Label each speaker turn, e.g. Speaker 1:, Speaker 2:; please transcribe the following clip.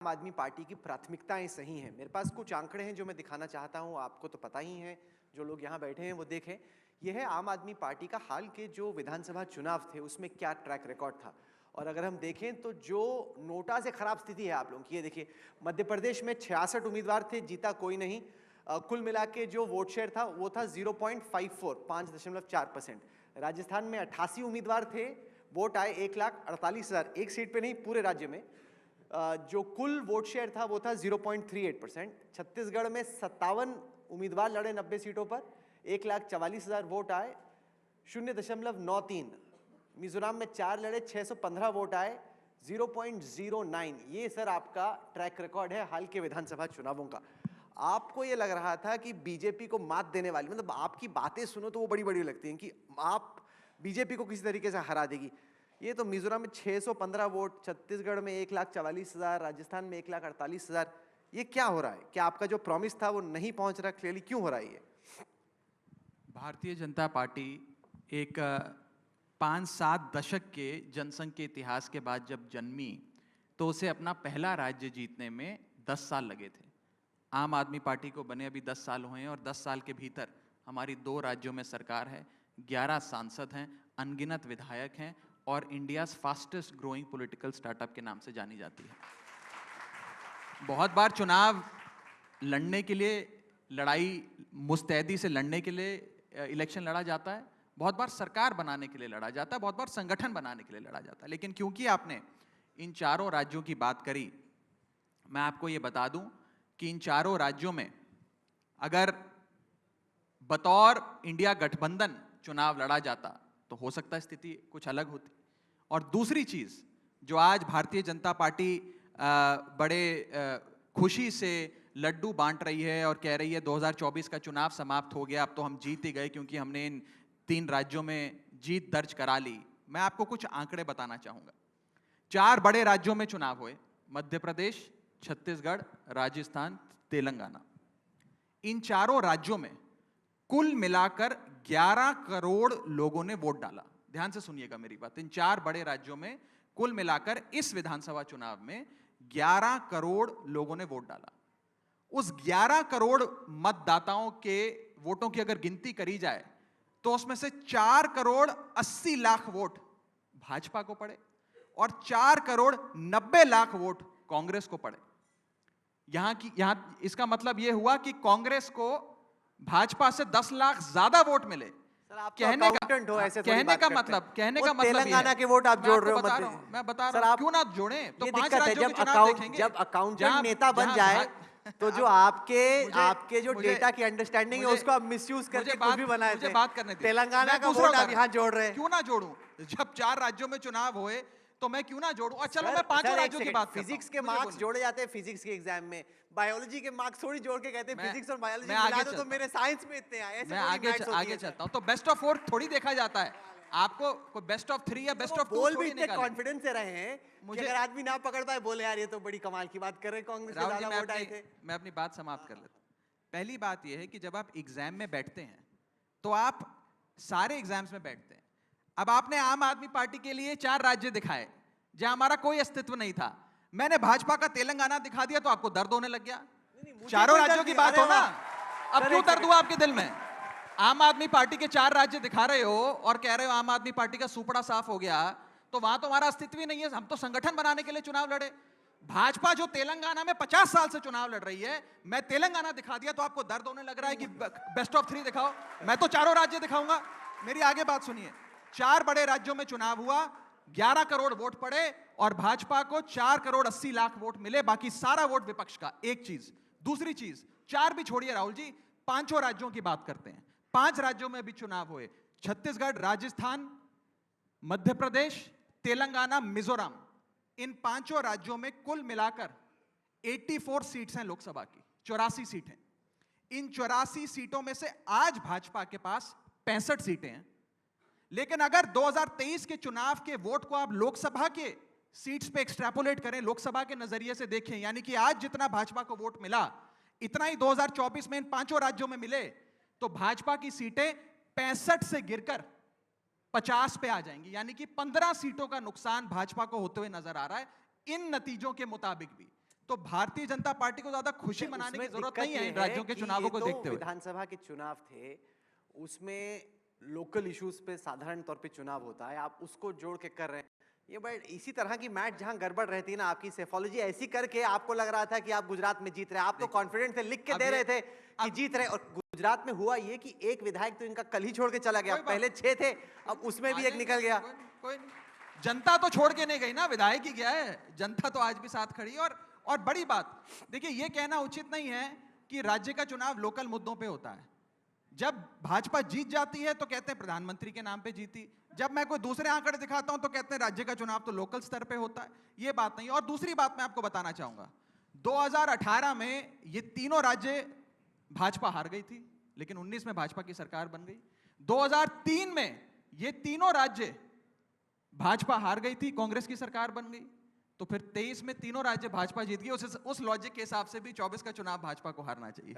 Speaker 1: आम आदमी पार्टी की प्राथमिकताएं सही हैं। मेरे पास कुछ आंकड़े हैं जो मैं दिखाना चाहता हूं, आपको तो पता ही है, जो लोग यहां बैठे हैं वो देखें। यह है आम आदमी पार्टी का हाल के जो विधानसभा चुनाव थे उसमें क्या ट्रैक रिकॉर्ड था। और अगर हम देखें तो जो नोटा से खराब स्थिति है आप लोगों की, ये देखिए, मध्य प्रदेश में 66 उम्मीदवार थे, जीता कोई नहीं। कुल मिला के जो वोट शेयर था वो था 0.54, 5.4%। राजस्थान में 88 उम्मीदवार थे, वोट आए 1,48,000, एक सीट पे नहीं पूरे राज्य में। जो कुल वोट शेयर था वो था 0.38%। छत्तीसगढ़ में 57 उम्मीदवार लड़े 90 सीटों पर, 1,44,000 वोट आए, 0.93। मिजोरम में 4 लड़े, 615 वोट आए, 0.09। ये सर आपका ट्रैक रिकॉर्ड है हाल के विधानसभा चुनावों का। आपको ये लग रहा था कि बीजेपी को मात देने वाली, मतलब आपकी बातें सुनो तो वो बड़ी बड़ी लगती हैं कि आप बीजेपी को किसी तरीके से हरा देगी। ये तो मिजोरम में 615 वोट, छत्तीसगढ़ में 1,44,000, राजस्थान में 1,48,000। ये क्या हो रहा है? क्या आपका जो प्रॉमिस था वो नहीं पहुंच रहा? क्लियरली क्यों हो रहा है ये?
Speaker 2: भारतीय जनता पार्टी एक 5-7 दशक के जनसंघ के इतिहास के बाद जब जन्मी तो उसे अपना पहला राज्य जीतने में 10 साल लगे थे। आम आदमी पार्टी को बने अभी 10 साल हुए हैं और 10 साल के भीतर हमारी 2 राज्यों में सरकार है, 11 सांसद हैं, अनगिनत विधायक हैं और India's fastest growing political startup के नाम से जानी जाती है। बहुत बार चुनाव लड़ने के लिए, लड़ाई मुस्तैदी से लड़ने के लिए इलेक्शन लड़ा जाता है, बहुत बार सरकार बनाने के लिए लड़ा जाता है, बहुत बार संगठन बनाने के लिए लड़ा जाता है। लेकिन क्योंकि आपने इन चारों राज्यों की बात करी, मैं आपको ये बता दूं कि इन चारों राज्यों में अगर बतौर इंडिया गठबंधन चुनाव लड़ा जाता तो हो सकता है स्थिति कुछ अलग होती। और दूसरी चीज जो आज भारतीय जनता पार्टी बड़े खुशी से लड्डू बांट रही है और कह रही है 2024 का चुनाव समाप्त हो गया, अब तो हम जीत ही गए क्योंकि हमने इन 3 राज्यों में जीत दर्ज करा ली। मैं आपको कुछ आंकड़े बताना चाहूंगा। 4 बड़े राज्यों में चुनाव हुए, मध्य प्रदेश, छत्तीसगढ़, राजस्थान, तेलंगाना। इन चारों राज्यों में कुल मिलाकर 11 करोड़ लोगों ने वोट डाला। ध्यान से सुनिएगा मेरी बात। इन 4 बड़े राज्यों में कुल मिलाकर इस विधानसभा चुनाव में 11 करोड़ लोगों ने वोट डाला। उस 11 करोड़ मतदाताओं के वोटों की अगर गिनती करी जाए तो उसमें से 4 करोड़ 80 लाख वोट भाजपा को पड़े और 4 करोड़ 90 लाख वोट कांग्रेस को पड़े। यहां इसका मतलब यह हुआ कि कांग्रेस को भाजपा से 10 लाख ज्यादा वोट मिले।
Speaker 1: कहने का मतलब तेलंगाना के वोट आप जोड़ रहे हो?
Speaker 2: मैं बता रहा हूं, क्यों ना जोड़ें? तो 5 राज्यों के चुनाव देखेंगे।
Speaker 1: जब अकाउंटेंट नेता बन जाए तो जो आपके जो डेटा की अंडरस्टैंडिंग है उसको आप मिसयूज करके कुछ भी बनाए थे।
Speaker 2: बात करने दे।
Speaker 1: तेलंगाना का वोट आप यहाँ जोड़ रहे हैं।
Speaker 2: क्यों ना जोड़ूं? जब 4 राज्यों में चुनाव हुए तो मैं क्यों ना जोड़ूं? और चलो मैं 5 राज्यों की बात करता हूं।
Speaker 1: फिजिक्स के मार्क्स जोड़े जाते हैं फिजिक्स के एग्जाम में, बायोलॉजी के मार्क्स थोड़ी जोड़ के कहते हैं फिजिक्स और बायोलॉजी मिला दो तो मेरे साइंस में इतने आए।
Speaker 2: मैं आगे चलता हूं। तो बेस्ट ऑफ 4 थोड़ी देखा जाता है। आपको कोई बेस्ट ऑफ 3 या बेस्ट ऑफ 2
Speaker 1: बोल भी इतने कॉन्फिडेंस से रहे हैं मुझे, अगर आदमी ना पकड़ पाए बोले यार ये तो बड़ी कमाल की बात कर रहे हैं, कांग्रेस के ज्यादा वोट आए थे।
Speaker 2: मैं अपनी बात समाप्त कर लेता हूं। पहली बात यह है कि जब आप एग्जाम में बैठते हैं तो आप सारे एग्जाम्स में बैठते हैं। अब आपने आम आदमी पार्टी के लिए 4 राज्य दिखाए जहां हमारा कोई अस्तित्व नहीं था। मैंने भाजपा का तेलंगाना दिखा दिया तो आपको दर्द होने लग गया। चारों राज्यों की बात हो ना, अब क्यों दर्द हुआ आपके दिल में? आम आदमी पार्टी के 4 राज्य दिखा रहे हो और कह रहे हो आम आदमी पार्टी का सुपड़ा साफ हो गया, तो वहां तो हमारा अस्तित्व ही नहीं है। हम तो संगठन बनाने के लिए चुनाव लड़े। भाजपा जो तेलंगाना में 50 साल से चुनाव लड़ रही है, मैं तेलंगाना दिखा दिया तो आपको दर्द होने लग रहा है कि बेस्ट ऑफ 3 दिखाओ। मैं तो चारों राज्य दिखाऊंगा। मेरी आगे बात सुनिए। 4 बड़े राज्यों में चुनाव हुआ, 11 करोड़ वोट पड़े और भाजपा को 4 करोड़ 80 लाख वोट मिले, बाकी सारा वोट विपक्ष का। एक चीज। दूसरी चीज, 4 भी छोड़िए राहुल जी, 5 राज्यों की बात करते हैं। 5 राज्यों में भी चुनाव हुए, छत्तीसगढ़, राजस्थान, मध्य प्रदेश, तेलंगाना, मिजोरम। इन 5 राज्यों में कुल मिलाकर 84 सीट्स हैं लोकसभा की, 84 सीटें। इन 84 सीटों में से आज भाजपा के पास 65 सीटें हैं। लेकिन अगर 2023 के चुनाव के वोट को आप लोकसभा के सीट्स पे एक्सट्रैपोलेट करें, लोकसभा के नजरिए से देखें, यानी कि आज जितना भाजपा को वोट मिला इतना ही 2024 में इन 5 राज्यों में मिले, तो भाजपा की सीटें 65 से गिरकर 50 पे आ जाएंगी। यानी कि 15 सीटों का नुकसान भाजपा को होते हुए नजर आ रहा है इन नतीजों के मुताबिक भी। तो भारतीय जनता पार्टी को ज्यादा खुशी मनाने की
Speaker 1: उसमें
Speaker 2: जरूरत
Speaker 1: दिक्कत
Speaker 2: नहीं है
Speaker 1: ये
Speaker 2: इन राज्यों के
Speaker 1: कि
Speaker 2: चुनावों
Speaker 1: ये
Speaker 2: को
Speaker 1: तो
Speaker 2: देखते हुए।
Speaker 1: विधानसभा के चुनाव थे, उसमें लोकल इश्यूज पे साधारण तौर पे चुनाव होता है, आप उसको जोड़ के कर रहे हैं। ये बट इसी तरह की मैच जहां गड़बड़ रहती है ना, आपकी सेफोलॉजी ऐसी करके आपको लग रहा था कि आप गुजरात में जीत रहे हैं, आप तो कॉन्फिडेंट थे, लिख के दे रहे थे कि जीत रहे, और गुजरात में हुआ ये कि एक विधायक तो इनका कल ही छोड़ के चला गया, पहले 6 थे, अब उसमें भी एक निकल गया।
Speaker 2: कोई नहीं। जनता तो छोड़ के नहीं गई ना, विधायक ही गया है, जनता तो आज भी साथ खड़ी है। और बड़ी बात देखिए, ये कहना उचित नहीं है कि राज्य का चुनाव लोकल मुद्दों पे होता है। जब भाजपा जीत जाती है तो कहते हैं प्रधानमंत्री के नाम पे जीती, जब मैं कोई दूसरे आंकड़े दिखाता हूं तो कहते हैं राज्य का चुनाव तो लोकल स्तर पे होता है। ये बात नहीं। और दूसरी बात मैं आपको बताना चाहूंगा, 2018 में ये तीनों राज्य भाजपा हार गई थी, लेकिन 19 में भाजपा की सरकार बन गई। 2003 में ये तीनों राज्य भाजपा हार गई थी, कांग्रेस की सरकार बन गई। तो फिर 23 में तीनों राज्य भाजपा जीत गई। उस लॉजिक के हिसाब से भी 24 का चुनाव भाजपा को हारना चाहिए।